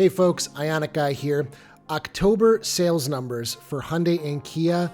Hey folks, Ioniq Guy here. October sales numbers for Hyundai and Kia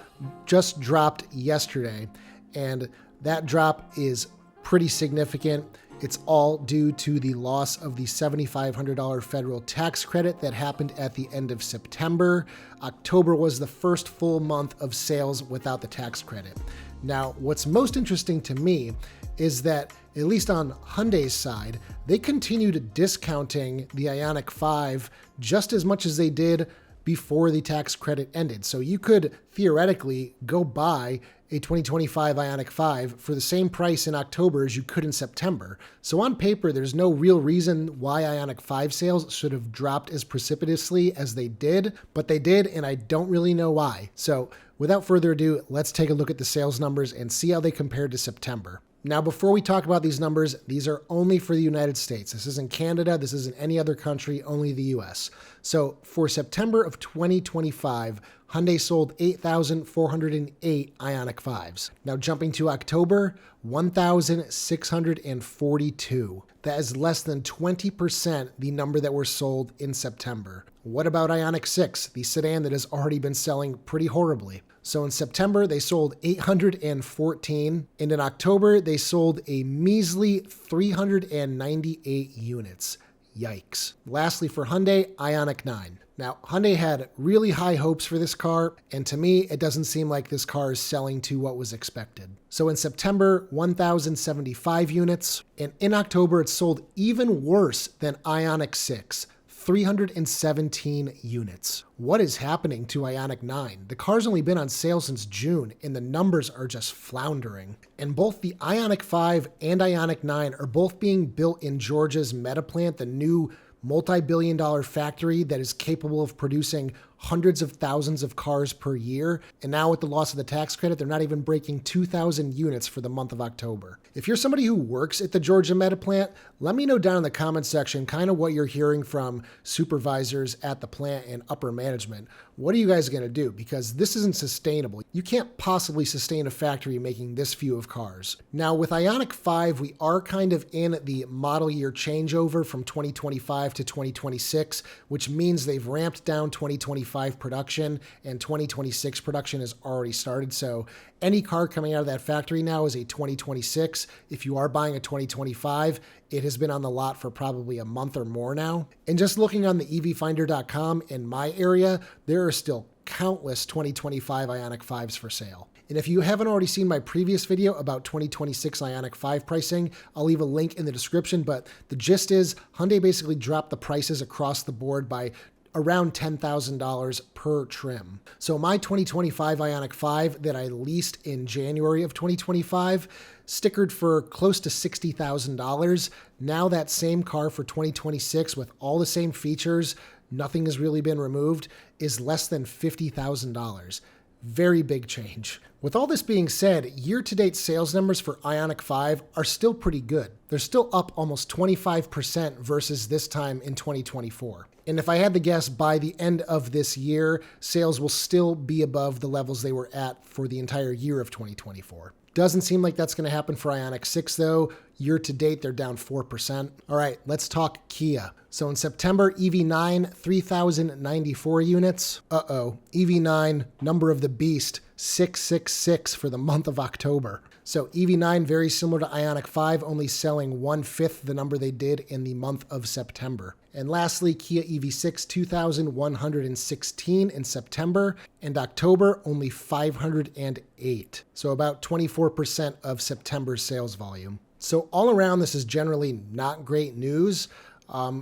just dropped yesterday, and that drop is pretty significant. It's all due to the loss of the $7,500 federal tax credit that happened at the end of September. October was the first full month of sales without the tax credit. Now, what's most interesting to me is that, at least on Hyundai's side, they continued discounting the Ioniq 5 just as much as they did before the tax credit ended. So you could theoretically go buy a 2025 Ioniq 5 for the same price in October as you could in September. So on paper, there's no real reason why Ioniq 5 sales should have dropped as precipitously as they did, but they did, and I don't really know why. So without further ado, let's take a look at the sales numbers and see how they compared to September. Now, before we talk about these numbers, these are only for the United States. This isn't Canada, this isn't any other country, only the US. So for September of 2025, Hyundai sold 8,408 Ioniq 5s. Now jumping to October, 1,642. That is less than 20% the number that were sold in September. What about Ioniq 6, the sedan that has already been selling pretty horribly? So in September, they sold 814, and in October, they sold a measly 398 units. Yikes. Lastly, for Hyundai, Ioniq 9. Now, Hyundai had really high hopes for this car, and to me, it doesn't seem like this car is selling to what was expected. So in September, 1,075 units, and in October, it sold even worse than Ioniq 6. 317 units. What is happening to Ioniq 9? The car's only been on sale since June, and the numbers are just floundering. And both the Ioniq 5 and Ioniq 9 are both being built in Georgia's Meta plant, the new multi-billion-dollar factory that is capable of producing hundreds of thousands of cars per year. And now with the loss of the tax credit, they're not even breaking 2,000 units for the month of October. If you're somebody who works at the Georgia Meta plant, let me know down in the comments section kind of what you're hearing from supervisors at the plant and upper management. What are you guys going to do? Because this isn't sustainable. You can't possibly sustain a factory making this few of cars. Now with Ioniq 5, we are kind of in the model year changeover from 2025 to 2026, which means they've ramped down 2025 production and 2026 production has already started. So any car coming out of that factory now is a 2026. If you are buying a 2025, it has been on the lot for probably a month or more now. And just looking on the EV4.com in my area, there are still countless 2025 Ioniq 5s for sale. And if you haven't already seen my previous video about 2026 Ioniq 5 pricing, I'll leave a link in the description, but the gist is Hyundai basically dropped the prices across the board by around $10,000 per trim. So my 2025 Ioniq 5 that I leased in January of 2025 stickered for close to $60,000. Now that same car for 2026 with all the same features, nothing has really been removed, is less than $50,000. Very big change. With all this being said, year-to-date sales numbers for Ioniq 5 are still pretty good. They're still up almost 25% versus this time in 2024. And if I had to guess, by the end of this year, sales will still be above the levels they were at for the entire year of 2024. Doesn't seem like that's going to happen for Ioniq 6 though. Year to date, they're down 4%. All right, let's talk Kia. So in September, EV9, 3,094 units. EV9, number of the beast, 666 for the month of October. So EV9, very similar to Ioniq 5, only selling 1/5 the number they did in the month of September. And lastly, Kia EV6, 2,116 in September, and October, only 508. So about 24% of September's sales volume. So all around, this is generally not great news.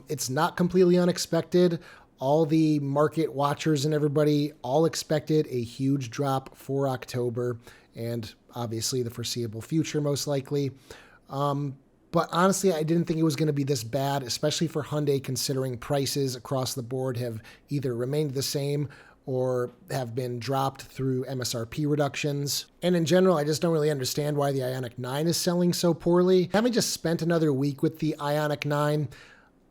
It's not completely unexpected. All the market watchers and everybody all expected a huge drop for October and obviously the foreseeable future, most likely. But honestly, I didn't think it was going to be this bad, especially for Hyundai, considering prices across the board have either remained the same or have been dropped through MSRP reductions. And in general, I just don't really understand why the Ioniq 9 is selling so poorly. Having just spent another week with the Ioniq 9,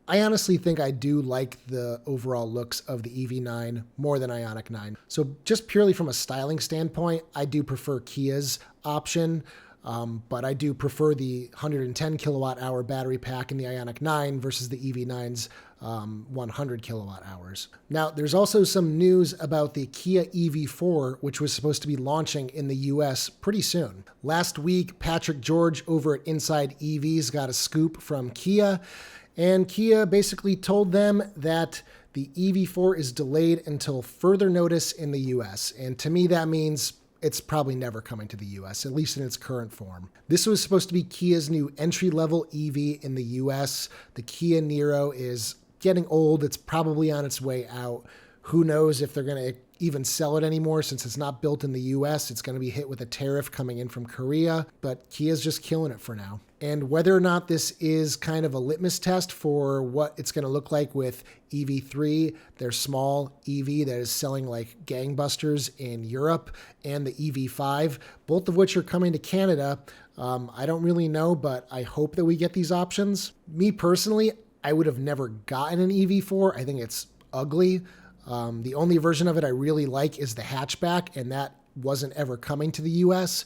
I honestly think I do like the overall looks of the EV9 more than Ioniq 9. So just purely from a styling standpoint, I do prefer Kia's option. But I do prefer the 110 kilowatt hour battery pack in the Ioniq 9 versus the EV9's 100 kilowatt hours. Now, there's also some news about the Kia EV4, which was supposed to be launching in the US pretty soon. Last week, Patrick George over at Inside EVs got a scoop from Kia, and Kia basically told them that the EV4 is delayed until further notice in the US. And to me, that means it's probably never coming to the US, at least in its current form. This was supposed to be Kia's new entry-level EV in the US. The Kia Niro is getting old. It's probably on its way out. Who knows if they're going to even sell it anymore since it's not built in the US. It's going to be hit with a tariff coming in from Korea, but Kia's just killing it for now. And whether or not this is kind of a litmus test for what it's going to look like with EV3, their small EV that is selling like gangbusters in Europe, and the EV5, both of which are coming to Canada, I don't really know, but I hope that we get these options. Me personally, I would have never gotten an EV4. I think it's ugly. The only version of it I really like is the hatchback, and that wasn't ever coming to the US.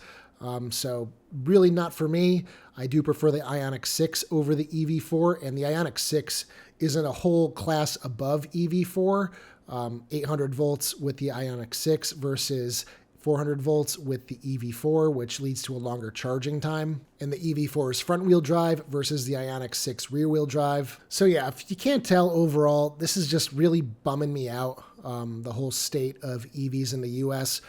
So really not for me. I do prefer the Ioniq 6 over the EV4, and the Ioniq 6 isn't a whole class above EV4. 800 volts with the Ioniq 6 versus 400 volts with the EV4, which leads to a longer charging time. And the EV4 is front-wheel drive versus the Ioniq 6 rear-wheel drive. So yeah, if you can't tell overall, this is just really bumming me out, the whole state of EVs in the US.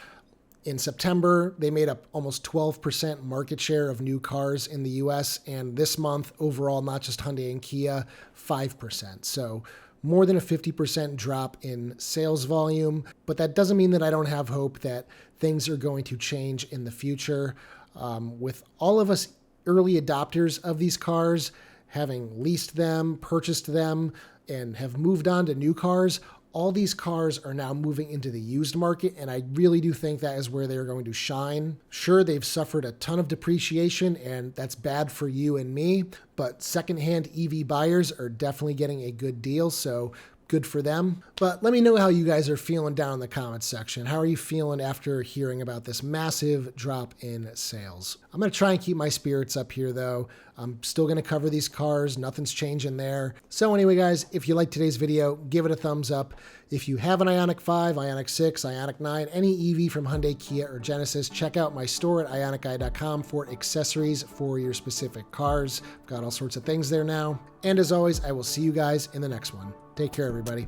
In September, they made up almost 12% market share of new cars in the US. And this month, overall, not just Hyundai and Kia, 5%. So more than a 50% drop in sales volume, but that doesn't mean that I don't have hope that things are going to change in the future. With all of us early adopters of these cars, having leased them, purchased them, and have moved on to new cars, all these cars are now moving into the used market, and I really do think that is where they're going to shine. Sure, they've suffered a ton of depreciation, and that's bad for you and me, but secondhand EV buyers are definitely getting a good deal, so good for them. But let me know how you guys are feeling down in the comments section. How are you feeling after hearing about this massive drop in sales? I'm going to try and keep my spirits up here, though. I'm still going to cover these cars. Nothing's changing there. So anyway, guys, if you liked today's video, give it a thumbs up. If you have an Ioniq 5, Ioniq 6, Ioniq 9, any EV from Hyundai, Kia, or Genesis, check out my store at ioniqguy.com for accessories for your specific cars. I've got all sorts of things there now. And as always, I will see you guys in the next one. Take care, everybody.